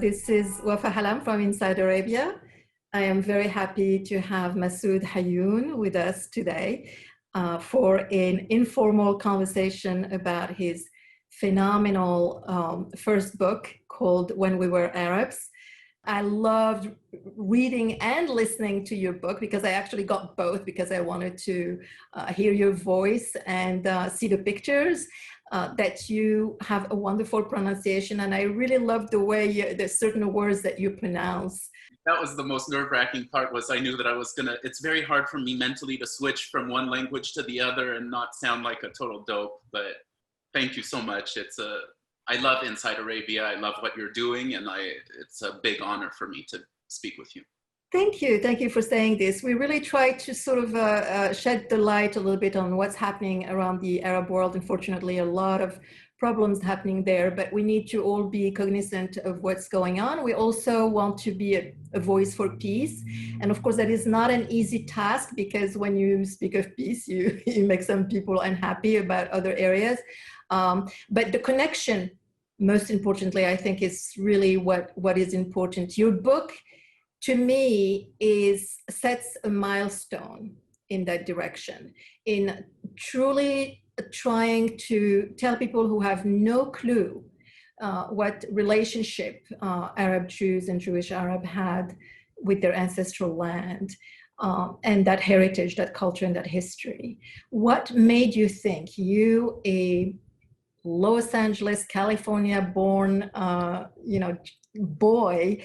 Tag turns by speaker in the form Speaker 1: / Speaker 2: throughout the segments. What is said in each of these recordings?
Speaker 1: This is Wafa Halam from Inside Arabia. I am very happy to have Massoud Hayoun with us today for an informal conversation about his phenomenal first book called When We Were Arabs. I loved reading and listening to your book because I actually got both because I wanted to hear your voice and see the pictures. That you have a wonderful pronunciation, and I really love the way there's certain words that you pronounce.
Speaker 2: That was the most nerve-wracking part, was I knew that I was gonna, it's very hard for me mentally to switch from one language to the other and not sound like a total dope, but thank you so much. I love Inside Arabia, I love what you're doing, and it's a big honor for me to speak with you.
Speaker 1: Thank you for saying this. We really try to sort of shed the light a little bit on what's happening around the Arab world. Unfortunately, a lot of problems happening there, but we need to all be cognizant of what's going on. We also want to be a voice for peace. And of course, that is not an easy task because when you speak of peace, you make some people unhappy about other areas. But the connection, most importantly, I think is really what is important. Your book, to me, sets a milestone in that direction, in truly trying to tell people who have no clue what relationship Arab Jews and Jewish Arab had with their ancestral land and that heritage, that culture, and that history. What made you think, you, a Los Angeles, California-born, boy,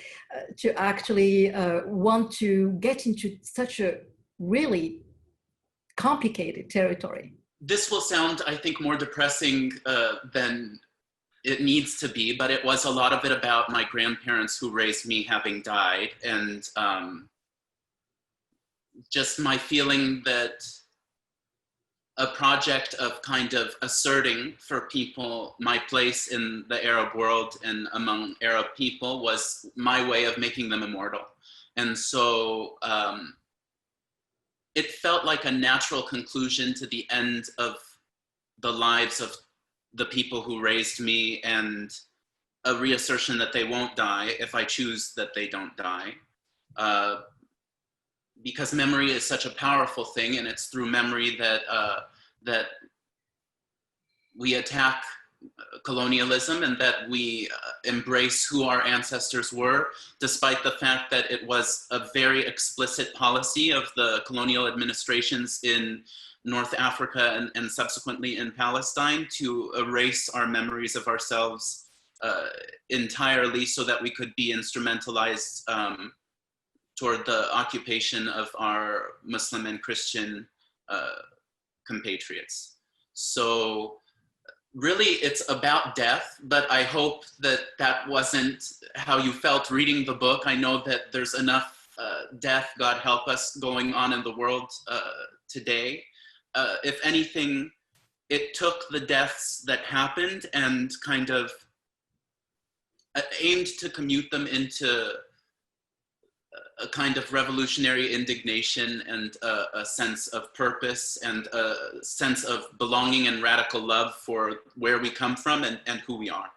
Speaker 1: to actually want to get into such a really complicated territory?
Speaker 2: This will sound, I think, more depressing than it needs to be, but it was a lot of it about my grandparents who raised me having died, and just my feeling that a project of kind of asserting for people my place in the Arab world and among Arab people was my way of making them immortal. And so it felt like a natural conclusion to the end of the lives of the people who raised me, and a reassertion that they won't die if I choose that they don't die. Because memory is such a powerful thing, and it's through memory that that we attack colonialism and that we embrace who our ancestors were, despite the fact that it was a very explicit policy of the colonial administrations in North Africa and subsequently in Palestine to erase our memories of ourselves entirely so that we could be instrumentalized toward the occupation of our Muslim and Christian compatriots. So really it's about death, but I hope that that wasn't how you felt reading the book. I know that there's enough death, God help us, going on in the world today. If anything, it took the deaths that happened and kind of aimed to commute them into a kind of revolutionary indignation and a sense of purpose and a sense of belonging and radical love for where we come from and who we are.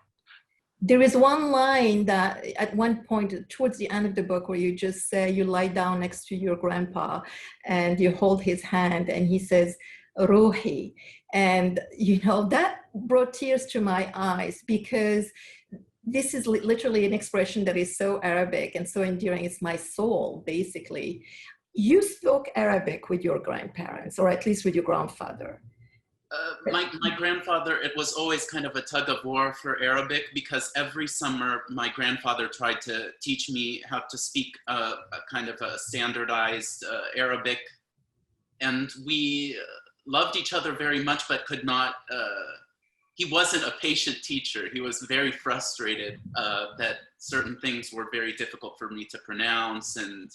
Speaker 1: There is one line that at one point towards the end of the book where you just say you lie down next to your grandpa and you hold his hand and he says, Ruhi. And, that brought tears to my eyes because this is literally an expression that is so Arabic and so endearing. It's my soul, basically. You spoke Arabic with your grandparents, or at least with your grandfather.
Speaker 2: My grandfather, it was always kind of a tug of war for Arabic because every summer my grandfather tried to teach me how to speak a kind of a standardized Arabic. And we loved each other very much, but could not, he wasn't a patient teacher. He was very frustrated that certain things were very difficult for me to pronounce, and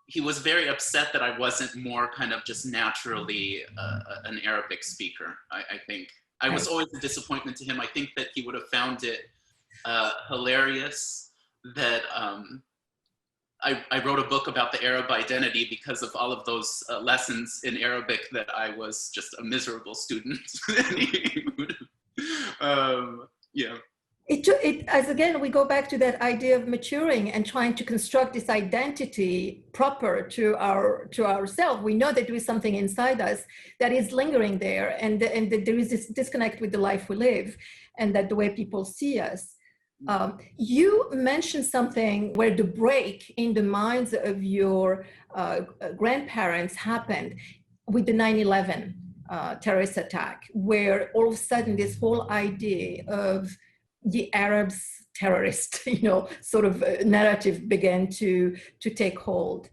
Speaker 2: he was very upset that I wasn't more kind of just naturally an Arabic speaker, I think. I was always a disappointment to him. I think that he would have found it hilarious that I wrote a book about the Arab identity because of all of those lessons in Arabic that I was just a miserable student. Yeah.
Speaker 1: As again, we go back to that idea of maturing and trying to construct this identity proper to ourselves. We know that there is something inside us that is lingering there, and that there is this disconnect with the life we live, and that the way people see us. You mentioned something where the break in the minds of your grandparents happened with the 9/11 terrorist attack, where all of a sudden this whole idea of the Arabs terrorist, sort of narrative began to take hold.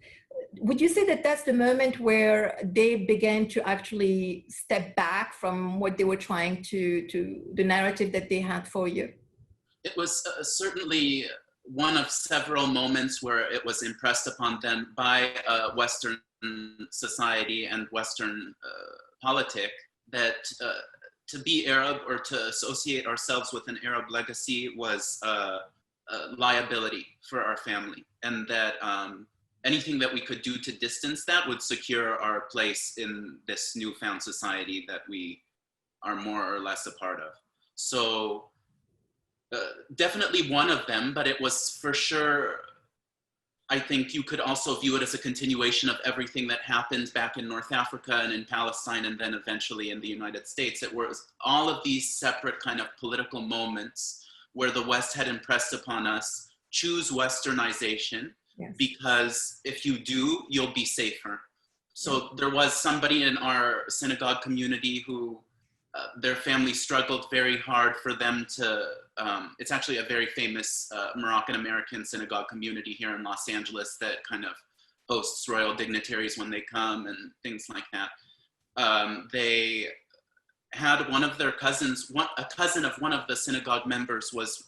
Speaker 1: Would you say that that's the moment where they began to actually step back from what they were trying to the narrative that they had for you?
Speaker 2: It was certainly one of several moments where it was impressed upon them by Western society and Western politic that to be Arab or to associate ourselves with an Arab legacy was a liability for our family, and that anything that we could do to distance that would secure our place in this newfound society that we are more or less a part of. So definitely one of them, but it was for sure, I think you could also view it as a continuation of everything that happened back in North Africa and in Palestine and then eventually in the United States. It was all of these separate kind of political moments where the West had impressed upon us, choose Westernization, yes, because if you do, you'll be safer. So there was somebody in our synagogue community who their family struggled very hard for them to, it's actually a very famous Moroccan-American synagogue community here in Los Angeles that kind of hosts royal dignitaries when they come and things like that. They had one of their cousins, a cousin of one of the synagogue members was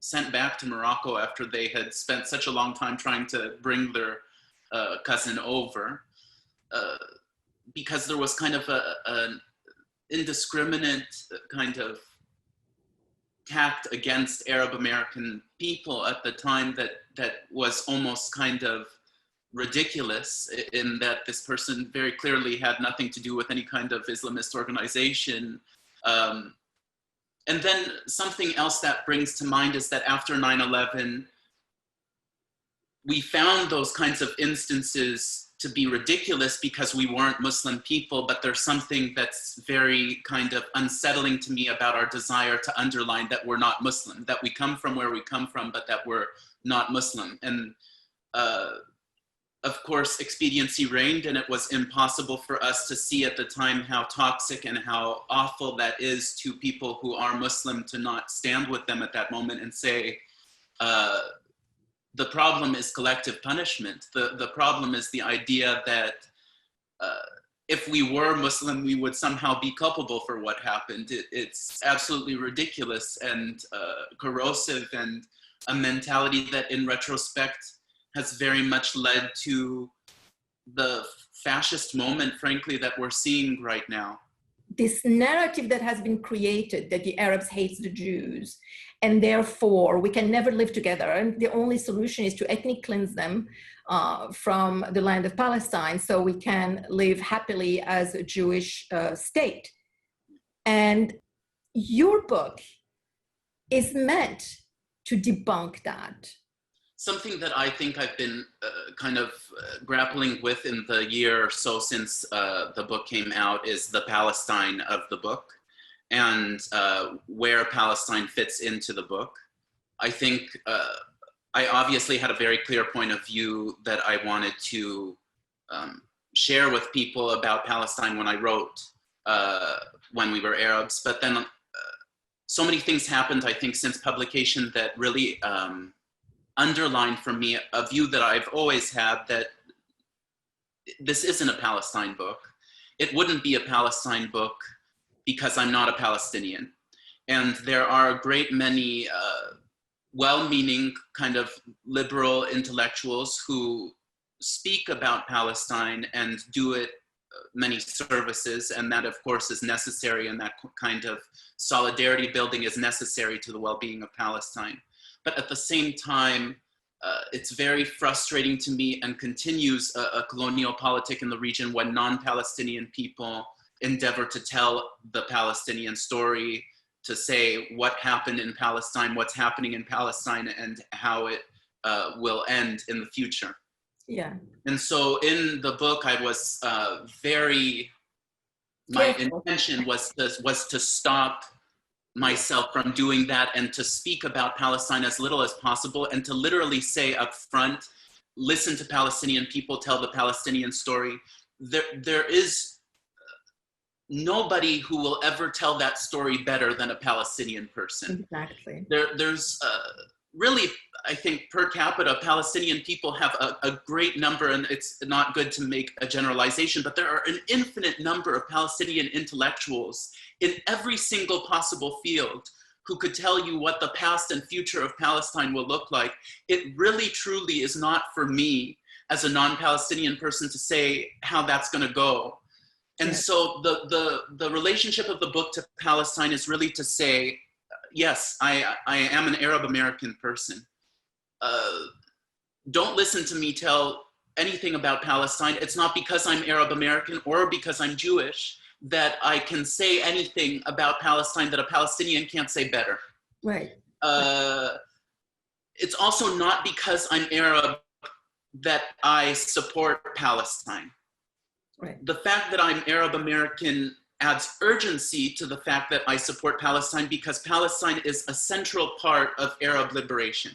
Speaker 2: sent back to Morocco after they had spent such a long time trying to bring their cousin over because there was kind of an indiscriminate kind of tact against Arab American people at the time that was almost kind of ridiculous, in that this person very clearly had nothing to do with any kind of Islamist organization. And then something else that brings to mind is that after 9/11, we found those kinds of instances to be ridiculous because we weren't Muslim people, but there's something that's very kind of unsettling to me about our desire to underline that we're not Muslim, that we come from where we come from, but that we're not Muslim. And of course, expediency reigned, and it was impossible for us to see at the time how toxic and how awful that is to people who are Muslim, to not stand with them at that moment and say, the problem is collective punishment. The problem is the idea that if we were Muslim, we would somehow be culpable for what happened. It's absolutely ridiculous and corrosive, and a mentality that in retrospect has very much led to the fascist moment, frankly, that we're seeing right now.
Speaker 1: This narrative that has been created that the Arabs hate the Jews, and therefore we can never live together, and the only solution is to ethnically cleanse them from the land of Palestine so we can live happily as a Jewish state. And your book is meant to debunk that.
Speaker 2: Something that I think I've been kind of grappling with in the year or so since the book came out is the Palestine of the book, and where Palestine fits into the book. I think I obviously had a very clear point of view that I wanted to share with people about Palestine when I wrote When We Were Arabs, but then so many things happened, I think, since publication that really underlined for me a view that I've always had, that this isn't a Palestine book. It wouldn't be a Palestine book because I'm not a Palestinian. And there are a great many well-meaning kind of liberal intellectuals who speak about Palestine and do it many services, and that of course is necessary, and that kind of solidarity building is necessary to the well-being of Palestine. But at the same time, it's very frustrating to me, and continues a colonial politic in the region when non-Palestinian people endeavor to tell the Palestinian story to say what happened in Palestine, what's happening in Palestine, and how it will end in the future.
Speaker 1: Yeah.
Speaker 2: And so in the book, I was my intention was to stop myself from doing that and to speak about Palestine as little as possible, and to literally say up front, listen to Palestinian people tell the Palestinian story. There is nobody who will ever tell that story better than a Palestinian person.
Speaker 1: Exactly.
Speaker 2: There's really, I think, per capita, Palestinian people have a great number, and it's not good to make a generalization, but there are an infinite number of Palestinian intellectuals in every single possible field who could tell you what the past and future of Palestine will look like. It really, truly is not for me as a non-Palestinian person to say how that's going to go. And so the relationship of the book to Palestine is really to say, yes, I am an Arab American person. Don't listen to me tell anything about Palestine. It's not because I'm Arab American or because I'm Jewish that I can say anything about Palestine that a Palestinian can't say better.
Speaker 1: Right.
Speaker 2: It's also not because I'm Arab that I support Palestine.
Speaker 1: Right.
Speaker 2: The fact that I'm Arab American adds urgency to the fact that I support Palestine, because Palestine is a central part of Arab liberation.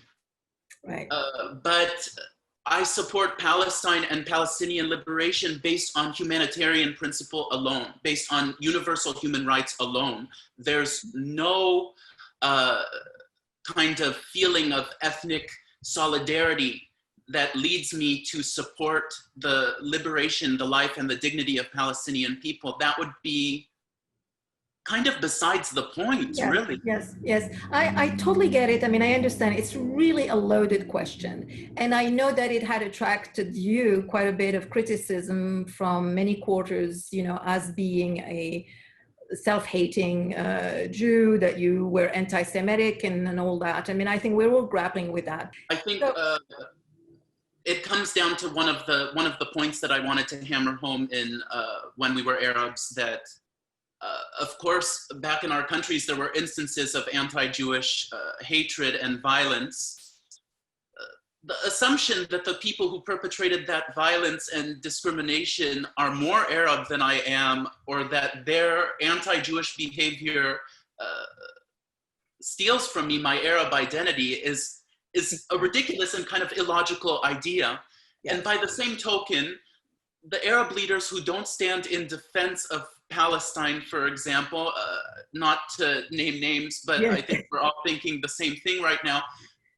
Speaker 1: Right.
Speaker 2: But I support Palestine and Palestinian liberation based on humanitarian principle alone, based on universal human rights alone. There's no kind of feeling of ethnic solidarity that leads me to support the liberation, the life, and the dignity of Palestinian people. That would be kind of besides the point, really.
Speaker 1: Yes. I totally get it. I mean, I understand. It's really a loaded question. And I know that it had attracted you quite a bit of criticism from many quarters, you know, as being a self-hating Jew, that you were anti-Semitic and all that. I mean, I think we're all grappling with that.
Speaker 2: I think it comes down to one of the points that I wanted to hammer home in When We Were Arabs, that of course, back in our countries, there were instances of anti-Jewish hatred and violence. The assumption that the people who perpetrated that violence and discrimination are more Arab than I am, or that their anti-Jewish behavior steals from me my Arab identity, is a ridiculous and kind of illogical idea. Yes. And by the same token, the Arab leaders who don't stand in defense of Palestine, for example, not to name names, but I think we're all thinking the same thing right now,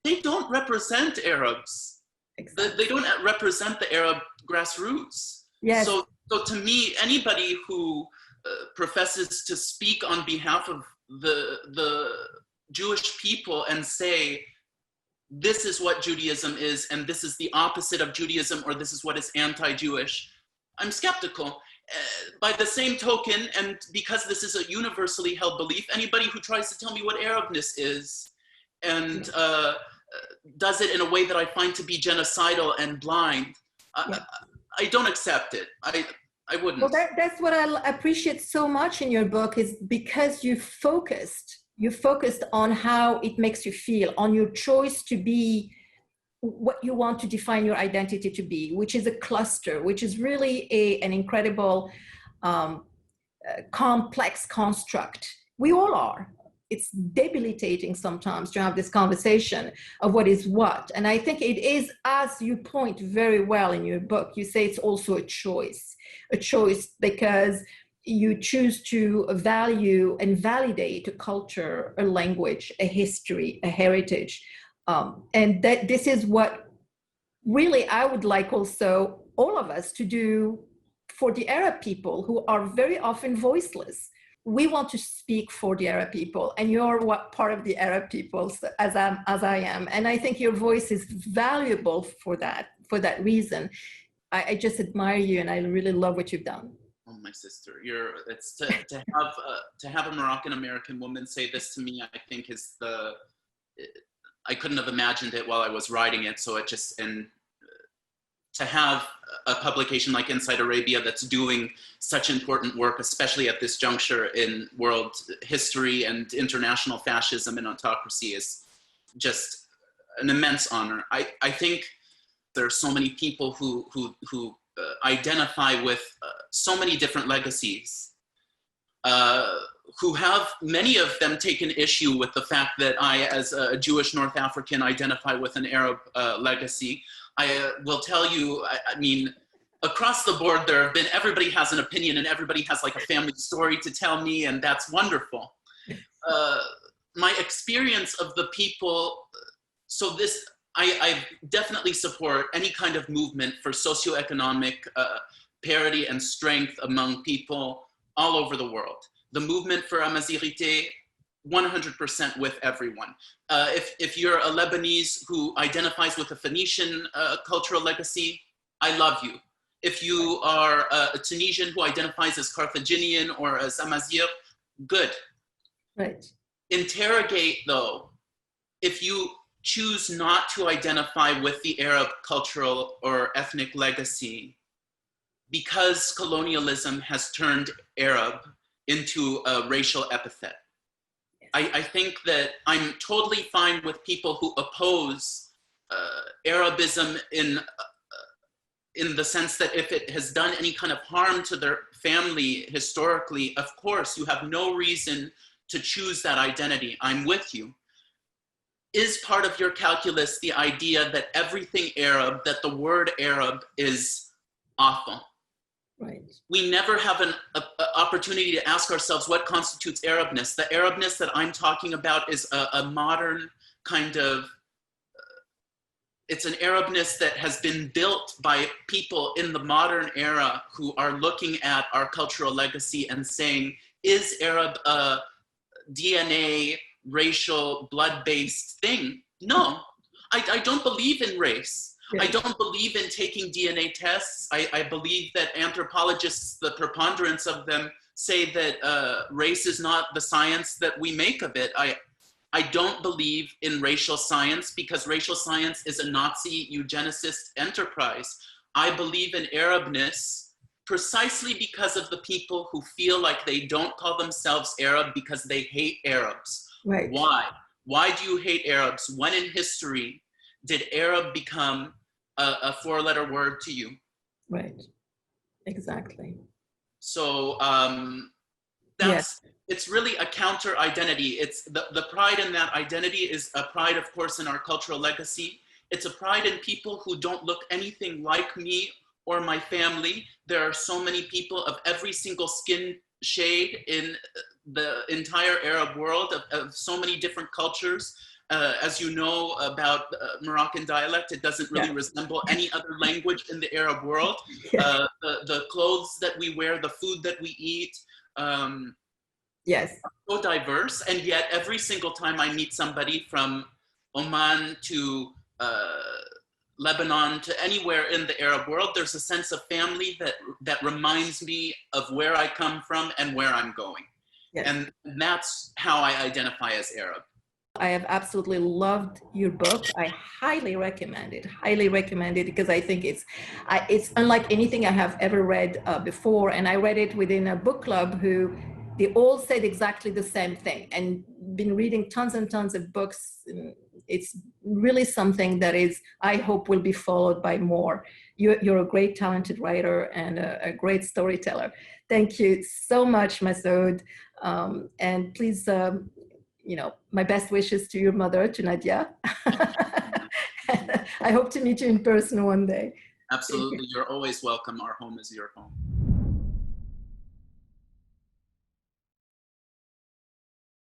Speaker 2: they don't represent Arabs. Exactly. They don't represent the Arab grassroots.
Speaker 1: Yes.
Speaker 2: So to me, anybody who professes to speak on behalf of the Jewish people and say, this is what Judaism is, and this is the opposite of Judaism, or this is what is anti-Jewish, I'm skeptical. By the same token, and because this is a universally held belief, anybody who tries to tell me what Arabness is and does it in a way that I find to be genocidal and blind, I don't accept it. I wouldn't.
Speaker 1: Well, that's what I appreciate so much in your book, is because you focused on how it makes you feel, on your choice to be what you want to define your identity to be, which is a cluster, which is really an incredible, complex construct. We all are. It's debilitating sometimes to have this conversation of what is what. And I think it is, as you point very well in your book, you say it's also a choice because you choose to value and validate a culture, a language, a history, a heritage. And that this is what really I would like also all of us to do for the Arab people, who are very often voiceless. We want to speak for the Arab people, and you're part of the Arab people, as I am. And I think your voice is valuable for that reason. I just admire you, and I really love what you've done.
Speaker 2: Oh, my sister, it's to have a Moroccan American woman say this to me, I think is I couldn't have imagined it while I was writing it. So it just, and to have a publication like Inside Arabia that's doing such important work, especially at this juncture in world history and international fascism and autocracy, is just an immense honor. I think there are so many people who identify with so many different legacies, who have, many of them, taken issue with the fact that I, as a Jewish North African, identify with an Arab legacy. I will tell you, I mean, across the board, there have been, everybody has an opinion and everybody has like a family story to tell me, and that's wonderful. My experience of the people, so this, I definitely support any kind of movement for socioeconomic parity and strength among people all over the world. The movement for Amazigité, 100% with everyone. If you're a Lebanese who identifies with a Phoenician cultural legacy, I love you. If you are a Tunisian who identifies as Carthaginian or as Amazigh, good.
Speaker 1: Right.
Speaker 2: Interrogate, though, if you choose not to identify with the Arab cultural or ethnic legacy because colonialism has turned Arab into a racial epithet. I think that I'm totally fine with people who oppose Arabism in the sense that if it has done any kind of harm to their family historically, of course, you have no reason to choose that identity. I'm with you. Is part of your calculus the idea that everything Arab, that the word Arab is awful?
Speaker 1: Right.
Speaker 2: We never have an opportunity to ask ourselves what constitutes Arabness. The Arabness that I'm talking about is a modern kind of, it's an Arabness that has been built by people in the modern era who are looking at our cultural legacy and saying, is Arab a DNA, racial, blood-based thing? No, I don't believe in race. Yeah. I don't believe in taking DNA tests. I believe that anthropologists, the preponderance of them, say that race is not the science that we make of it. I don't believe in racial science because racial science is a Nazi eugenicist enterprise. I believe in Arabness precisely because of the people who feel like they don't call themselves Arab because they hate Arabs.
Speaker 1: Right.
Speaker 2: Why? Why do you hate Arabs? When in history did Arab become a four-letter word to you?
Speaker 1: Right. Exactly.
Speaker 2: So
Speaker 1: yes.
Speaker 2: It's really a counter identity. It's the pride in that identity is a pride, of course, in our cultural legacy. It's a pride in people who don't look anything like me or my family. There are so many people of every single skin shade in the entire Arab world, of so many different cultures. As you know about Moroccan dialect, it doesn't really resemble any other language in the Arab world. The clothes that we wear, the food that we eat,
Speaker 1: yes,
Speaker 2: are so diverse. And yet every single time I meet somebody from Oman to Lebanon to anywhere in the Arab world, there's a sense of family that reminds me of where I come from and where I'm going. Yes. And that's how I identify as Arab.
Speaker 1: I have absolutely loved your book. I highly recommend it because I think it's unlike anything I have ever read before. And I read it within a book club who they all said exactly the same thing, and been reading tons and tons of books. It's really something that is, I hope, will be followed by more. You're a great talented writer and a great storyteller. Thank you so much, Massoud. And please, my best wishes to your mother, to Nadia. I hope to meet you in person one day.
Speaker 2: Absolutely. You're always welcome. Our home is your home.